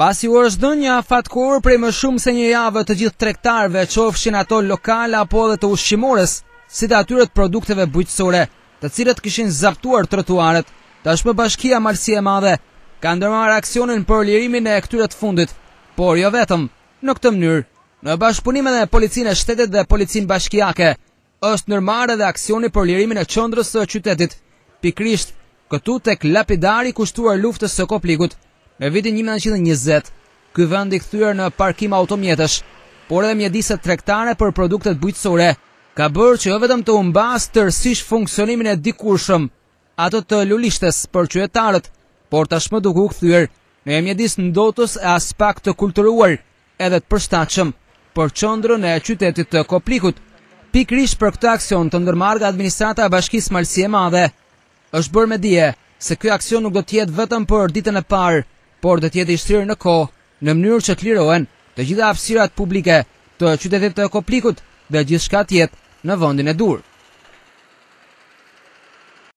Pasi u është dhënë një fatkeqësor prej më shumë se një javë të gjithë tregtarëve, qofshin ato lokale apo edhe të ushqimores, si të atyre të produkteve bujqësore, të cilët kishin zaptuar trotuaret, tashmë Bashkia Malësie e Madhe ka ndërmarrë aksionin për lirimin e këtyre të fundit, por jo vetëm. Në këtë mënyrë, në bashkëpunim me Policinë e Shtetit dhe Policinë Bashkiake, është ndërmarrë edhe aksioni për lirimin e qendrës së qytetit, pikërisht këtu tek lapidari i kushtuar luftës së Koplikut. Në vitin 1920, ky vend i kthyer në parkim automjetësh, por edhe mjediset tregtare për produktet bujqësore, ka bërë që jo vetëm të humbas tërësisht funksionimin e dikurshëm, ato të lulishtes për qytetarët, por tashmë duke u kthyer në një mjedis ndotës e as pak të kulturuar, edhe të përshtatshëm për qendrën e qytetit të Koplikut. Pikërisht për këtë aksion të ndërmarrë nga administrata e Bashkisë Malësie e Madhe, është bërë me dije se ky aksion nuk do të jetë vetëm për ditën e parë, por do të jetë i shtrirë në kohë, në mënyrë që të lirohen të gjitha hapësirat publike të qytetit të Koplikut dhe gjithçka tjetër në vendin e dur.